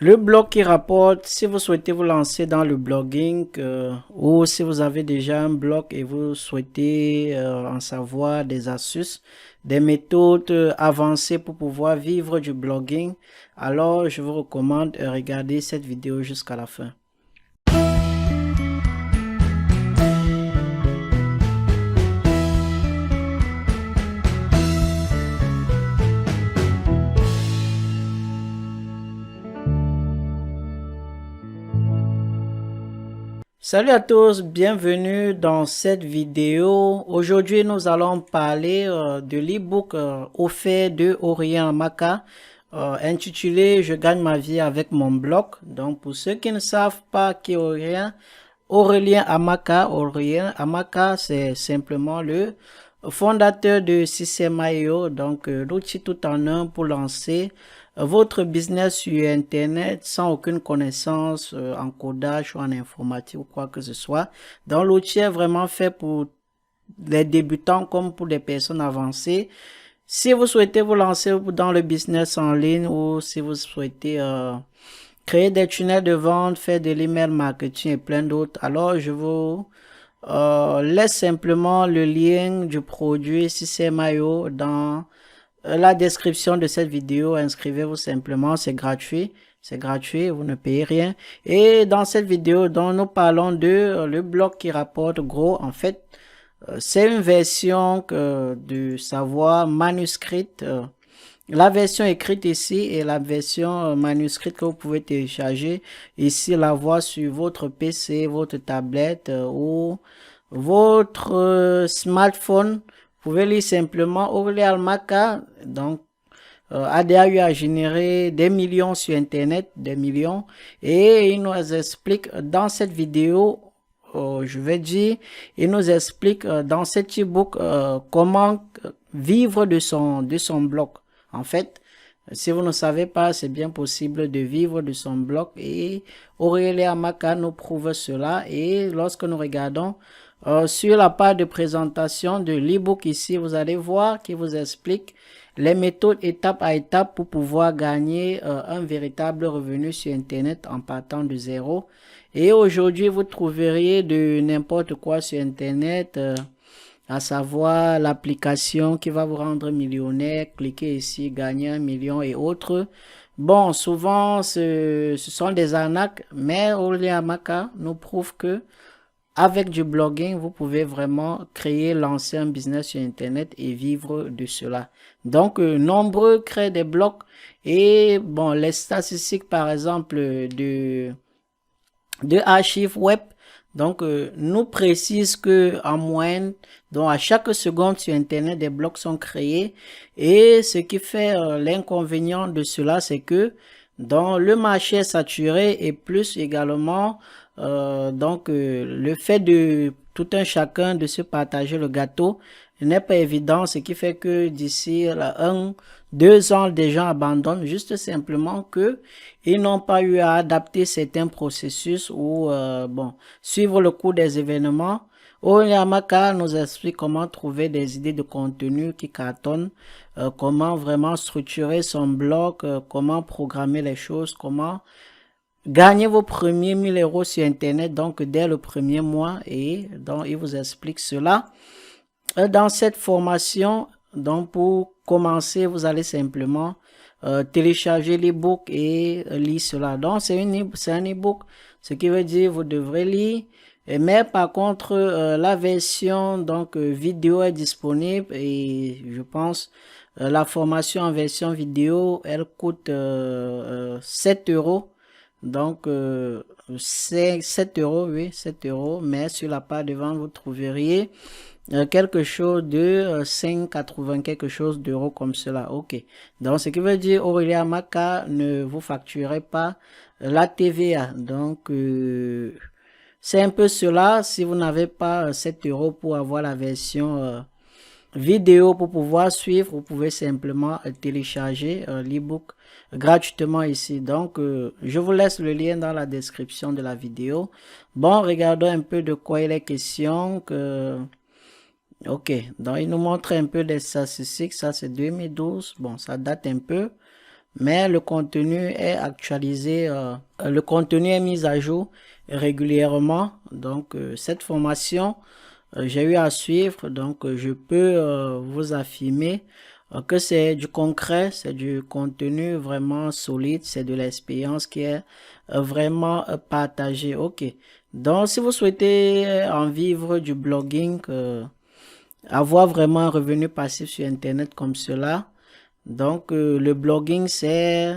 Le blog qui rapporte, si vous souhaitez vous lancer dans le blogging ou si vous avez déjà un blog et vous souhaitez en savoir des astuces, des méthodes avancées pour pouvoir vivre du blogging, alors je vous recommande de regarder cette vidéo jusqu'à la fin. Salut à tous, bienvenue dans cette vidéo. Aujourd'hui, nous allons parler de l'e-book offert de Aurélien Amaka, intitulé «Je gagne ma vie avec mon blog». Donc, pour ceux qui ne savent pas qui est Aurélien Amaka, c'est simplement le fondateur de System.io, donc l'outil tout en un pour lancer votre business sur Internet sans aucune connaissance en codage ou en informatique ou quoi que ce soit. Donc l'outil est vraiment fait pour les débutants comme pour les personnes avancées. Si vous souhaitez vous lancer dans le business en ligne ou si vous souhaitez créer des tunnels de vente, faire de l'email marketing et plein d'autres, alors je vous laisse simplement le lien du produit System.io dans la description de cette vidéo. Inscrivez-vous simplement, c'est gratuit. C'est gratuit, vous ne payez rien. Et dans cette vidéo, dont nous parlons de le blog qui rapporte gros, en fait, c'est une version de savoir manuscrite. La version écrite ici et la version manuscrite que vous pouvez télécharger ici, la voir sur votre PC, votre tablette ou votre smartphone. Vous pouvez lire simplement Aurélien Amaka. Donc, ADAU a généré des millions sur Internet, des millions. Et il nous explique dans cette vidéo, je vais dire, il nous explique dans cet e-book comment vivre de son blog. En fait, si vous ne savez pas, c'est bien possible de vivre de son blog et Aurélien Amaka nous prouve cela. Et lorsque nous regardons sur la page de présentation de l'e-book ici, vous allez voir qu'il vous explique les méthodes étape à étape pour pouvoir gagner un véritable revenu sur Internet en partant de zéro. Et aujourd'hui, vous trouveriez de n'importe quoi sur Internet, à savoir l'application qui va vous rendre millionnaire, cliquez ici, gagner 1 million et autres. Bon, souvent, ce sont des arnaques, mais Aurélien Amaka nous prouve que avec du blogging, vous pouvez vraiment créer, lancer un business sur Internet et vivre de cela. Donc, nombreux créent des blogs et bon, les statistiques, par exemple, de archives web, donc, nous précise que en moyenne, donc à chaque seconde sur Internet, des blogs sont créés. Et ce qui fait l'inconvénient de cela, c'est que dans le marché est saturé et plus également, le fait de tout un chacun de se partager le gâteau n'est pas évident, ce qui fait que d'ici 2 ans, des gens abandonnent juste simplement que ils n'ont pas eu à adapter certains processus ou suivre le cours des événements. Aurélien Amaka nous explique comment trouver des idées de contenu qui cartonnent, comment vraiment structurer son blog, comment programmer les choses, comment gagner vos premiers 1 000 € sur Internet, donc dès le premier mois. Et donc, il vous explique cela. Dans cette formation, donc pour commencer, vous allez simplement télécharger l'e-book et lire cela. Donc, c'est un e-book, ce qui veut dire vous devrez lire. Mais par contre, la version donc vidéo est disponible et je pense la formation en version vidéo, elle coûte 7 €. Donc, c'est 7 €, oui, 7 €, mais sur la page de vente, vous trouveriez quelque chose de 5,80 quelque chose d'euros comme cela. Ok. Donc, ce qui veut dire Aurélien Amaka ne vous facturez pas la TVA. Donc, c'est un peu cela. Si vous n'avez pas 7 € pour avoir la version vidéo pour pouvoir suivre, vous pouvez simplement télécharger l'e-book gratuitement ici. Donc, je vous laisse le lien dans la description de la vidéo. Bon, regardons un peu de quoi il est question. Ok, donc il nous montre un peu des statistiques. Ça, c'est 2012. Bon, ça date un peu. mais le contenu est actualisé, le contenu est mis à jour régulièrement. Donc, cette formation, j'ai eu à suivre, donc je peux vous affirmer que c'est du concret, c'est du contenu vraiment solide, c'est de l'expérience qui est vraiment partagée. Ok. Donc, si vous souhaitez en vivre du blogging, avoir vraiment un revenu passif sur Internet comme cela, donc, le blogging, c'est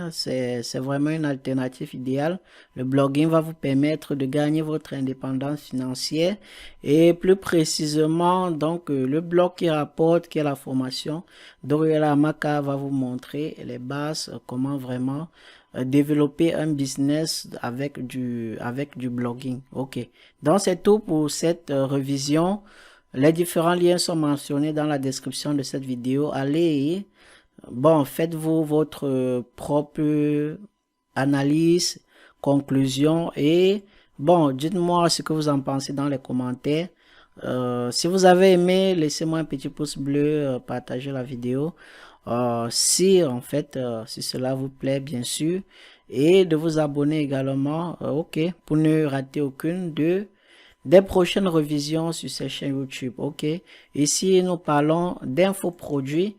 vraiment une alternative idéale. Le blogging va vous permettre de gagner votre indépendance financière et plus précisément, donc, le blog qui rapporte, qui est la formation d'Oriela Amaka va vous montrer les bases, comment vraiment développer un business avec du blogging. Ok. Donc, c'est tout pour cette révision. Les différents liens sont mentionnés dans la description de cette vidéo. Allez, bon, faites-vous votre propre analyse, conclusion et bon, dites-moi ce que vous en pensez dans les commentaires. Si vous avez aimé, laissez-moi un petit pouce bleu, partagez la vidéo. Si en fait, si cela vous plaît, bien sûr, et de vous abonner également, ok, pour ne rater aucune des prochaines revisions sur cette chaîne YouTube, ok. Ici, nous parlons d'infoproduits